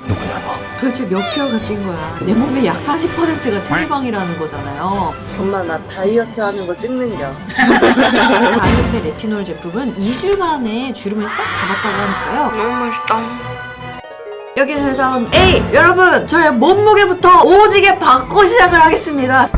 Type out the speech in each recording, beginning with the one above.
누구냐 너? 도대체 몇 킬로가 찐 거야? 내 몸의 약 40%가 체지방이라는 거잖아요. 엄마 나 다이어트 하는 거 찍는겨. 아이오페 레티놀 제품은 2주 만에 주름을 싹 잡았다고 하니까요. 너무 맛있다. 여기는 회사원 A! 여러분! 저의 몸무게부터 오지게 바꿔 시작을 하겠습니다.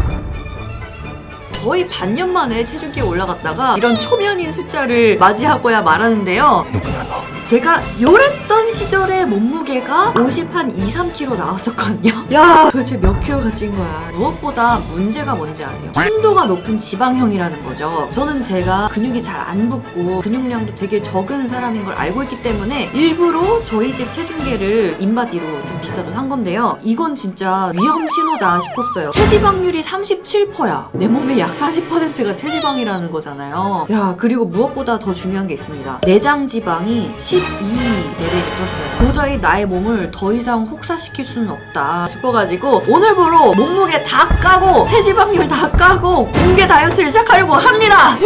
거의 반년 만에 체중계에 올라갔다가 이런 초면인 숫자를 맞이하고야 말하는데요. 누구냐 너? 제가 요랬던 시절에 몸무게가 50 한 2, 3kg 나왔었거든요. 야, 도대체 몇 킬로가 찐 거야? 무엇보다 문제가 뭔지 아세요? 순도가 높은 지방형이라는 거죠. 저는 제가 근육이 잘 안 붙고 근육량도 되게 적은 사람인 걸 알고 있기 때문에 일부러 저희 집 체중계를 인바디로 좀 비싸도 산 건데요. 이건 진짜 위험 신호다 싶었어요. 체지방률이 37%야. 내 몸의 약 40%가 체지방이라는 거잖아요. 야, 그리고 무엇보다 더 중요한 게 있습니다. 내장 지방이 12 레벨이 떴어요. 도저히 나의 몸을 더 이상 혹사시킬 수는 없다 싶어가지고 오늘부로 몸무게 다 까고 체지방률 다 까고 공개 다이어트를 시작하려고 합니다.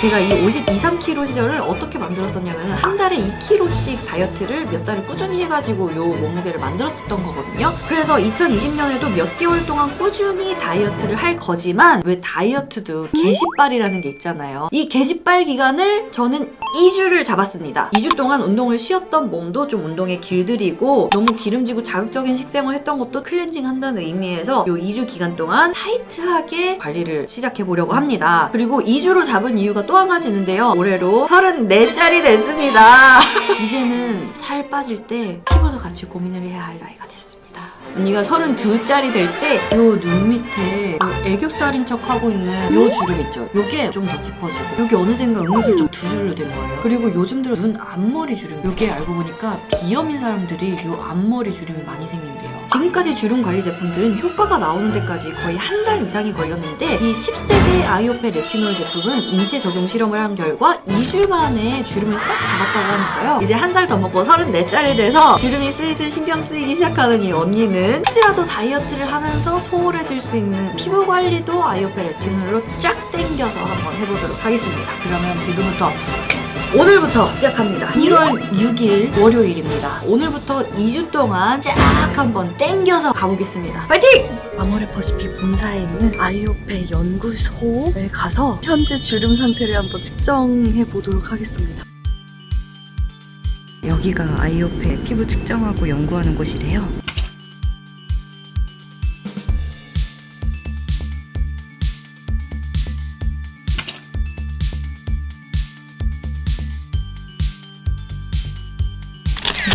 제가 이 52, 3kg 시절을 어떻게 만들었었냐면 한 달에 2kg씩 다이어트를 몇 달을 꾸준히 해가지고 요 몸무게를 만들었었던 거거든요. 그래서 2020년에도 몇 개월 동안 꾸준히 다이어트를 할 거지만 왜 다이어트도 게시빨이라는 게 있잖아요. 이 게시빨 기간을 저는 2주를 잡았습니다. 2주 동안 운동을 쉬었던 몸도 좀 운동에 길들이고 너무 기름지고 자극적인 식생활 했던 것도 클렌징 한다는 의미에서 요 2주 기간 동안 타이트하게 관리를 시작해보려고 합니다. 그리고 2주로 잡은 이유가 또 한 가지 있는데요. 올해로 34살이 됐습니다. 이제는 살 빠질 때 피부도 같이 고민을 해야 할 나이가 됐습니다. 언니가 32살이 될 때 요 눈 밑에 요 애교살인 척 하고 있는 요 주름 있죠? 요게 좀 더 깊어지고 여기 어느샌가 은근슬쩍 두 줄로 된 거예요. 그리고 요즘 들어 눈 앞머리 주름, 요게 알고 보니까 비염인 사람들이 요 앞머리 주름이 많이 생긴대요. 지금까지 주름 관리 제품들은 효과가 나오는 데까지 거의 한 달 이상이 걸렸는데 이 10세대 아이오페 레티놀 제품은 인체 적용 실험을 한 결과 2주 만에 주름을 싹 잡았다고 하니까요. 이제 한 살 더 먹고 34살이 돼서 주름이 슬슬 신경 쓰이기 시작하는 이 언니는 혹시라도 다이어트를 하면서 소홀해질 수 있는 피부 관리도 아이오페 레티놀로 쫙 당겨서 한번 해보도록 하겠습니다. 그러면 지금부터 오늘부터 시작합니다. 1월 6일 월요일입니다. 오늘부터 2주 동안 쫙 한번 땡겨서 가보겠습니다. 파이팅! 아모레퍼시픽 본사에 있는 아이오페 연구소에 가서 현재 주름 상태를 한번 측정해 보도록 하겠습니다. 여기가 아이오페 피부 측정하고 연구하는 곳이래요.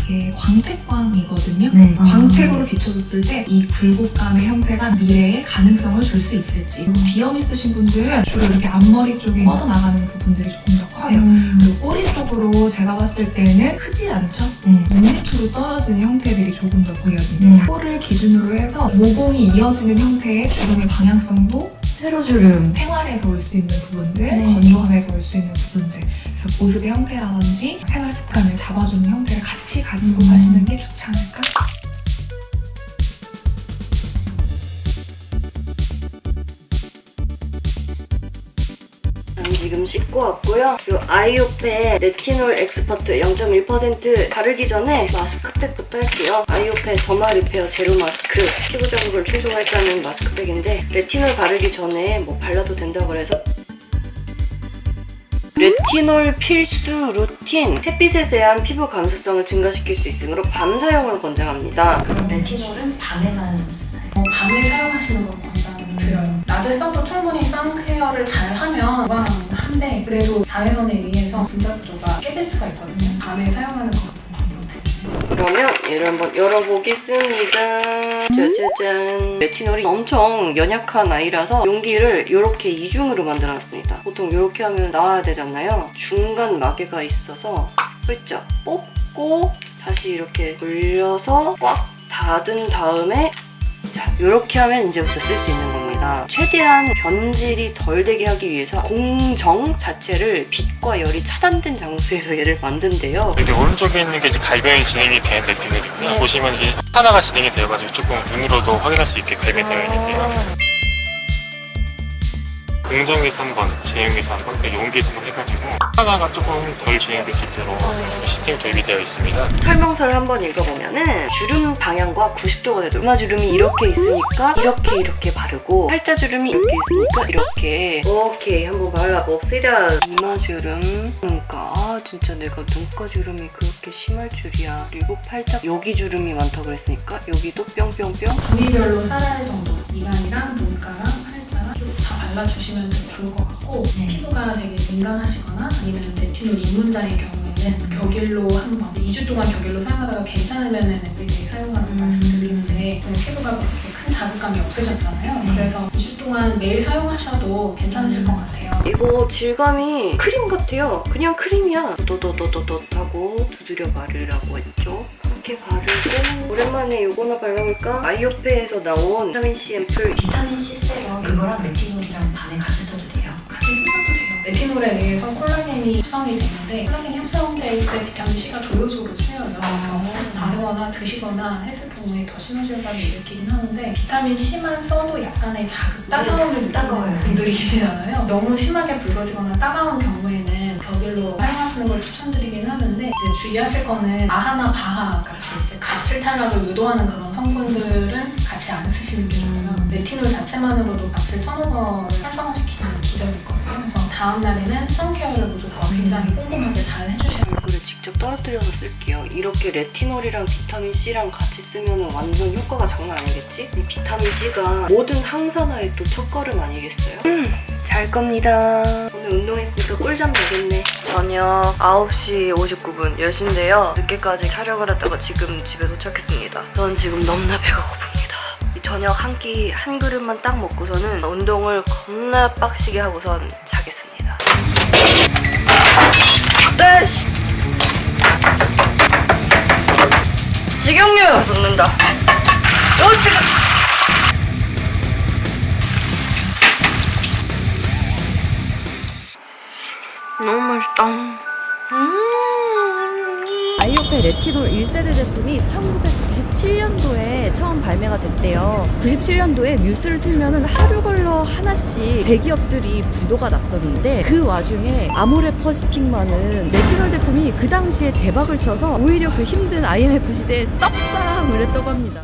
이게 광택광이거든요. 네. 광택으로 비춰졌을 때 이 굴곡감의 형태가 미래에 가능성을 줄 수 있을지. 그리고 비염 있으신 분들은 주로 이렇게 앞머리 쪽에 뻗어나가는 부분들이 조금 더 커요. 그리고 꼬리 쪽으로 제가 봤을 때는 크지 않죠? 눈 밑으로 떨어지는 형태들이 조금 더 보여집니다. 코를 기준으로 해서 모공이 이어지는 형태의 주름의 방향성도 세로주름. 생활에서 올 수 있는 부분들, 네. 건조함에서 올 수 있는 부분들, 그래서 모습의 형태라든지 생활 습관을 잡아주는 형태를 같이 가지고 가시는 게 좋지 않을까? 지금 씻고 왔고요. 요 아이오페 레티놀 엑스퍼트 0.1% 바르기 전에 마스크팩부터 할게요. 아이오페 더마 리페어 제로 마스크, 피부 자극을 최소화했다는 마스크팩인데 레티놀 바르기 전에 뭐 발라도 된다고 그래서 레티놀 필수 루틴, 햇빛에 대한 피부 감수성을 증가시킬 수 있으므로 밤 사용을 권장합니다. 그럼 레티놀은 밤에만 쓰나요? 밤에 사용하시는 걸 권장드려요. 낮에 써도 충분히 선케어를 잘 하면 무방합니다. 한데 그래도 자외선에 의해서 분자 구조가 깨질 수가 있거든요. 밤에 사용하는 것 같아요. 그러면 얘를 한번 열어보겠습니다. 짜자잔. 레티놀이 엄청 연약한 아이라서 용기를 이렇게 이중으로 만들어놨습니다. 보통 이렇게 하면 나와야 되잖아요. 중간 마개가 있어서 슬쩍 뽑고 다시 이렇게 돌려서 꽉 닫은 다음에 자, 이렇게 하면 이제부터 쓸 수 있는 겁니다. 최대한 변질이 덜 되게 하기 위해서 공정 자체를 빛과 열이 차단된 장소에서 얘를 만든대요. 여기 오른쪽에 있는 게 이제 갈변이 진행이 된 레티놀이고요. 보시면 이게 하나가 진행이 되어가지고 조금 눈으로도 확인할 수 있게 갈변되어 있는데요. 공정에서 한 번, 제형에서 한 번, 용기에서 한 번 해가지고 하나가 조금 덜 진행될 수 있도록 시스템이 도입이 되어 있습니다. 설명서를 한번 읽어보면은 주름 방향과 90도가 되도록 이마 주름이 이렇게 있으니까 이렇게 바르고 팔자 주름이 이렇게 있으니까 이렇게 오케이 한번 발라봅시다. 이마 주름 그러니까 진짜 내가 눈가 주름이 그렇게 심할 줄이야. 그리고 팔자 여기 주름이 많다고 그랬으니까 여기도 뿅뿅뿅 부위별로 4알 정도 이마이랑 눈가랑 팔자랑 쭉 다 발라주시면 좋을 것 같고 피부가 되게 민감하시거나 아니면 레티놀 입문자의 경우에는 격일로 한번 2주 동안 격일로 사용하다가 괜찮으면 everyday 사용하라고 말씀드리는데 피부가 그렇게 큰 자극감이 없으셨잖아요. 그래서 2주 동안 매일 사용하셔도 괜찮으실 것 같아요. 이거 질감이 크림 같아요. 그냥 크림이야. 도도도도도하고 두드려 바르라고 했죠. 이렇게 바르고 오랜만에 이거나 발라볼까? 아이오페에서 나온 비타민C 앰플 비타민C 세럼 그거랑 레티놀이랑 밤에 같이 써도 돼요. 같이 쓰셔도 돼요. 레티놀에 의해서 콜라겐이 합성이 되는데 콜라겐이 합성될 때 비타민C가 조효소로 쓰여요. 그래서 바르거나 드시거나 했을 경우에 더 심해질 바를 일으키긴 하는데 비타민C만 써도 약간의 자극, 따가움을 느끼는 분들이 계시잖아요. 너무 심하게 붉어지거나 따가운 경우에는 격일로 사용하시는 걸 추천드리긴 하는데 이제 주의하실 거는 아하나 바하 같이 이제 각질 탈락을 유도하는 그런 성분들은 같이 안 쓰시는 게 좋고요. 레티놀 자체만으로도 각질 턴오버를 활성화시키는 기전일 거예요. 그래서 다음 날에는 선케어를 무조건 굉장히 꼼꼼하게 잘 해주셔야 돼요. 얼굴에 직접 떨어뜨려서 쓸게요. 이렇게 레티놀이랑 비타민C랑 같이 쓰면 완전 효과가 장난 아니겠지? 이 비타민C가 모든 항산화의 또 첫걸음 아니겠어요? 잘 겁니다. 오늘 운동했으니까 꿀잠 자겠네. 저녁 9시 59분 10시인데요. 늦게까지 촬영을 했다가 지금 집에 도착했습니다. 전 지금 너무나 배가 고픕니다. 이 저녁 한 끼 한 그릇만 딱 먹고서는 운동을 겁나 빡시게 하고선 자겠습니다. 네! 식용유 붓는다. 너무 맛있다. 아이오페 레티놀 1세대 제품이 1997년도에 처음 발매가 됐대요. 97년도에 뉴스를 틀면은 하루 걸러 하나씩 대기업들이 부도가 났었는데 그 와중에 아모레 퍼시픽만은 레티놀 제품이 그 당시에 대박을 쳐서 오히려 그 힘든 IMF 시대에 떡상을 했다고 합니다.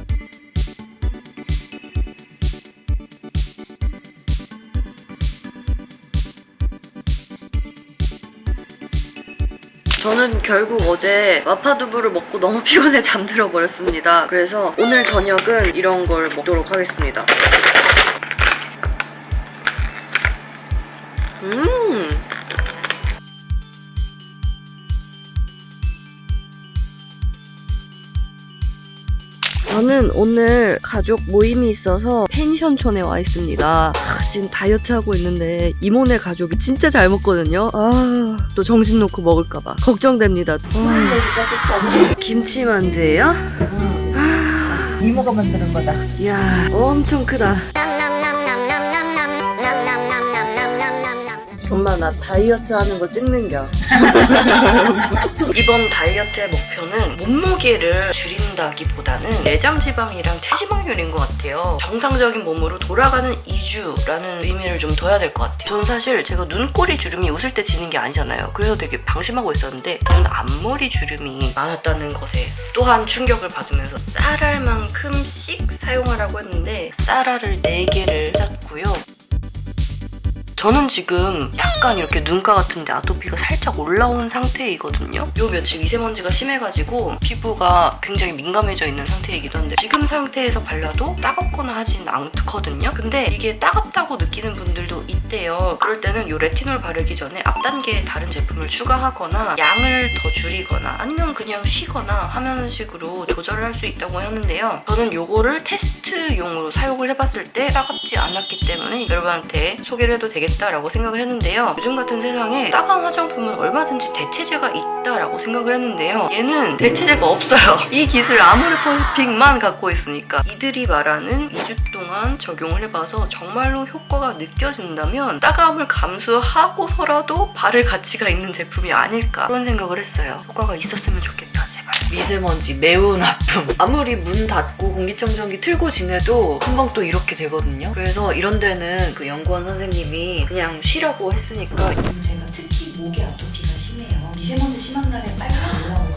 저는 결국 어제 마파두부를 먹고 너무 피곤해 잠들어 버렸습니다. 그래서 오늘 저녁은 이런 걸 먹도록 하겠습니다. 저는 오늘 가족 모임이 있어서 펜션촌에 와 있습니다. 지금 다이어트 하고 있는데 이모네 가족이 진짜 잘 먹거든요. 또 정신 놓고 먹을까봐 걱정됩니다. 김치만두예요? 이모가 만드는 거다. 이야, 엄청 크다. 엄마 나 다이어트 하는 거 찍는겨. 이번 다이어트의 목표는 몸무게를 줄인다기보다는 내장 지방이랑 체지방률인 것 같아요. 정상적인 몸으로 돌아가는 2주라는 의미를 좀 둬야 될 것 같아요. 저는 사실 제가 눈꼬리 주름이 웃을 때 지는 게 아니잖아요. 그래서 되게 방심하고 있었는데 눈 앞머리 주름이 많았다는 것에 또한 충격을 받으면서 쌀알만큼씩 사용하라고 했는데 쌀알을 4개를 샀고요. 저는 지금 약간 이렇게 눈가 같은데 아토피가 살짝 올라온 상태이거든요. 요 며칠 미세먼지가 심해가지고 피부가 굉장히 민감해져 있는 상태이기도 한데 지금 상태에서 발라도 따갑거나 하진 않거든요. 근데 이게 따갑다고 느끼는 분들도 있대요. 그럴 때는 요 레티놀 바르기 전에 앞단계에 다른 제품을 추가하거나 양을 더 줄이거나 아니면 그냥 쉬거나 하는 식으로 조절을 할 수 있다고 하는데요. 저는 요거를 테스트용으로 사용을 해봤을 때 따갑지 않았기 때문에 여러분한테 소개를 해도 되겠다라고 생각을 했는데요. 요즘 같은 세상에 따가운 화장품은 얼마든지 대체제가 있다라고 생각을 했는데요. 얘는 대체제가 없어요. 이 기술 아모레 퍼시픽만 갖고 있으니까 이들이 말하는 2주 동안 적용을 해봐서 정말로 효과가 느껴진다면 따가움을 감수하고서라도 바를 가치가 있는 제품이 아닐까 그런 생각을 했어요. 효과가 있었으면 좋겠다 제발. 미세먼지 매우 나쁨. 아무리 문 닫고 공기청정기 틀고 지내도 금방 또 이렇게 되거든요. 그래서 이런 데는 그 연구원 선생님이 그냥 쉬라고 했으니까. 문제가 특히 목이 아토피가 심해요. 미세먼지 심한 날에 빨갛게 올라오고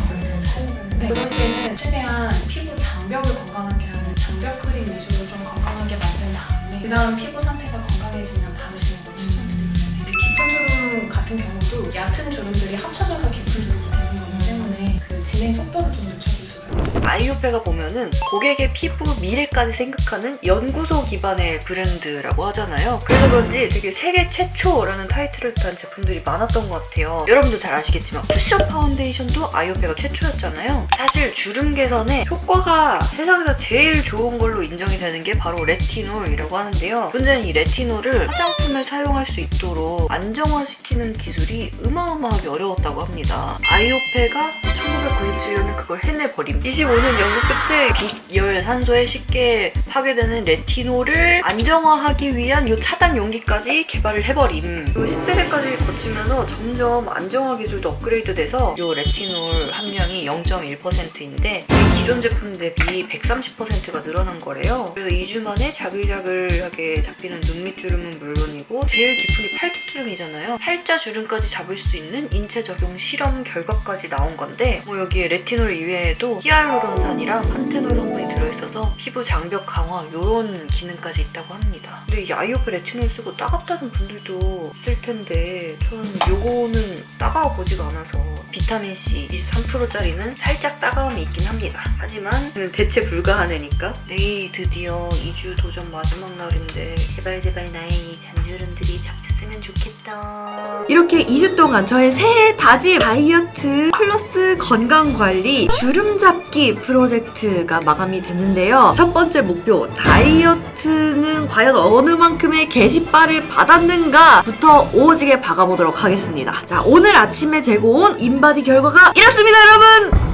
그래서 사용을 네, 그럴 때는 최대한 피부 장벽을 건강하게 하는 장벽 크림 위주로 좀 건강하게 만든 다음에 그 다음 피부 상태가 건강해지면 바르시는 걸 추천드립니다. 깊은 주름 같은 경우도 얕은 주름들이 합쳐져서 깊은 주름이 되는 거기 때문에 그 진행 속도를 좀 늦춰줄 수가 있어요. 아이오페가 보면은 고객의 피부 미래까지 생각하는 연구소 기반의 브랜드라고 하잖아요. 그래서 그런지 되게 세계 최초라는 타이틀을 단 제품들이 많았던 것 같아요. 여러분도 잘 아시겠지만 쿠션 파운데이션도 아이오페가 최초였잖아요. 사실 주름 개선에 효과가 세상에서 제일 좋은 걸로 인정이 되는 게 바로 레티놀이라고 하는데요. 문제는 이 레티놀을 화장품에 사용할 수 있도록 안정화시키는 기술이 어마어마하게 어려웠다고 합니다. 아이오페가 1997년에 그걸 해내버림. 25년 연구 끝에 빛, 열, 산소에 쉽게 파괴되는 레티놀을 안정화하기 위한 이 차단 용기까지 개발을 해버림. 이 10세대까지 거치면서 점점 안정화 기술도 업그레이드돼서 이 레티놀 함량이 0.1%인데 이 기존 제품 대비 130%가 늘어난 거래요. 그래서 2주 만에 자글자글하게 잡히는 눈밑주름은 물론이고 제일 깊은 게 팔자주름이잖아요. 팔자주름까지 잡을 수 있는 인체 적용 실험 결과까지 나온 건데 여기에 레티놀 이외에도 히알루론산이랑 판테놀 성분이 들어있어서 피부 장벽 강화 이런 기능까지 있다고 합니다. 근데 이 아이오페 레티놀 쓰고 따갑다는 분들도 있을 텐데 저는 요거는 따가워 보지가 않아서 비타민C 23%짜리는 살짝 따가움이 있긴 합니다. 하지만 대체 불가한 애니까 내일 드디어 2주 도전 마지막 날인데 제발 나의 이 잔주름들이 잡혔으면 좋겠다. 이렇게 2주 동안 저의 새해 다짐 다이어트 플러스 건강관리 주름 잡기 프로젝트가 마감이 됐는데요. 첫 번째 목표 다이어트는 과연 어느 만큼의 게시빨을 받았는가 부터 오지게 박아보도록 하겠습니다. 자, 오늘 아침에 재고 온 인바디 결과가 이렇습니다, 여러분!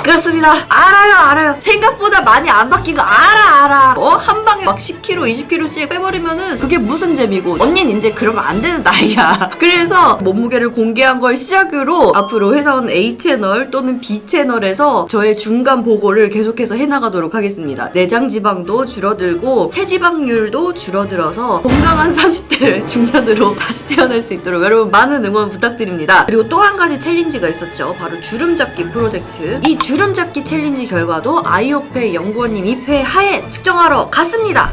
그렇습니다. 알아요. 생각보다 많이 안 바뀐 거 알아. 한 방에 막 10kg, 20kg씩 빼버리면은 그게 무슨 재미고. 언니는 이제 그러면 안 되는 나이야. 그래서 몸무게를 공개한 걸 시작으로 앞으로 회사원 A 채널 또는 B 채널에서 저의 중간 보고를 계속해서 해나가도록 하겠습니다. 내장 지방도 줄어들고 체지방률도 줄어들어서 건강한 30대 중년으로 다시 태어날 수 있도록 여러분 많은 응원 부탁드립니다. 그리고 또 한 가지 챌린지가 있었죠. 바로 주름 잡기 프로젝트. 이 주름 잡기 챌린지 결과도 아이오페 연구원님 입회 하에 측정하러 갔습니다.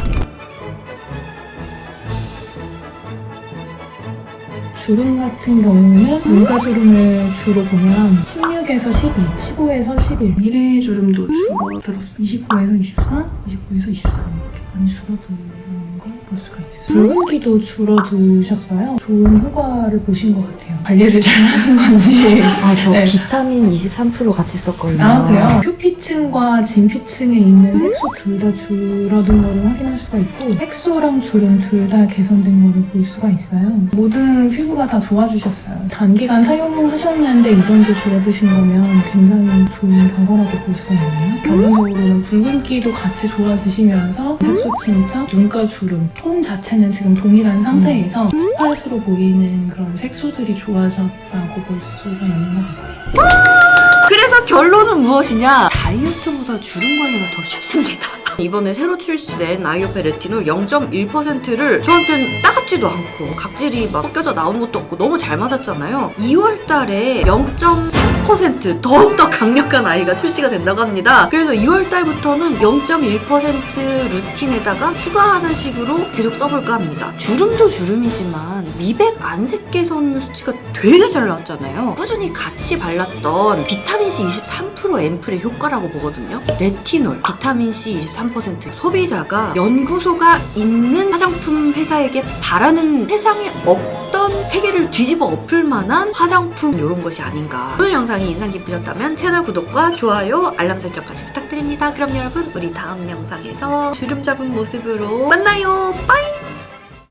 주름 같은 경우는 눈가주름을 주로 보면 16에서 12, 15에서 11 미래 주름도 줄어들었어. 29에서 24, 29에서 23 이렇게 많이 줄어드는 걸 볼 수가 있어요. 붉은기도 줄어드셨어요. 좋은 효과를 보신 것 같아요. 관리를 잘 하신 건지. 저 네. 비타민 23% 같이 썼거든요. 아, 그래요? 표피층과 진피층에 있는 색소 둘 다 줄어든 거를 확인할 수가 있고 색소랑 주름 둘 다 개선된 거를 볼 수가 있어요. 모든 피부가 다 좋아지셨어요. 단기간 사용하셨는데 이 정도 줄어드신 거면 굉장히 좋은 결과라고 볼 수가 있네요. 결론적으로는 붉은기도 같이 좋아지시면서 색소 침착, 눈가 주름, 톤 자체는 지금 동일한 상태에서 스팟으로 보이는 그런 색소들이 좋아졌다고 볼 수가 있는 것 같아요. 그래서 결론은 무엇이냐? 다이어트보다 주름 관리가 더 쉽습니다. 이번에 새로 출시된 아이오페 레티놀 0.1%를 저한테는 따갑지도 않고 각질이 막 벗겨져 나오는 것도 없고 너무 잘 맞았잖아요. 2월 달에 0.3% 더욱더 강력한 아이가 출시가 된다고 합니다. 그래서 2월 달부터는 0.1% 루틴에다가 추가하는 식으로 계속 써볼까 합니다. 주름도 주름이지만 미백 안색 개선 수치가 되게 잘 나왔잖아요. 꾸준히 같이 발랐던 비타민C 23% 앰플의 효과라고 보거든요. 레티놀, 비타민C 23% 소비자가 연구소가 있는 화장품 회사에게 바라는 세상에 없던 세계를 뒤집어 엎을 만한 화장품 이런 것이 아닌가. 오늘 영상이 인상 깊으셨다면 채널 구독과 좋아요, 알람 설정까지 부탁드립니다. 그럼 여러분 우리 다음 영상에서 주름 잡은 모습으로 만나요. 빠이!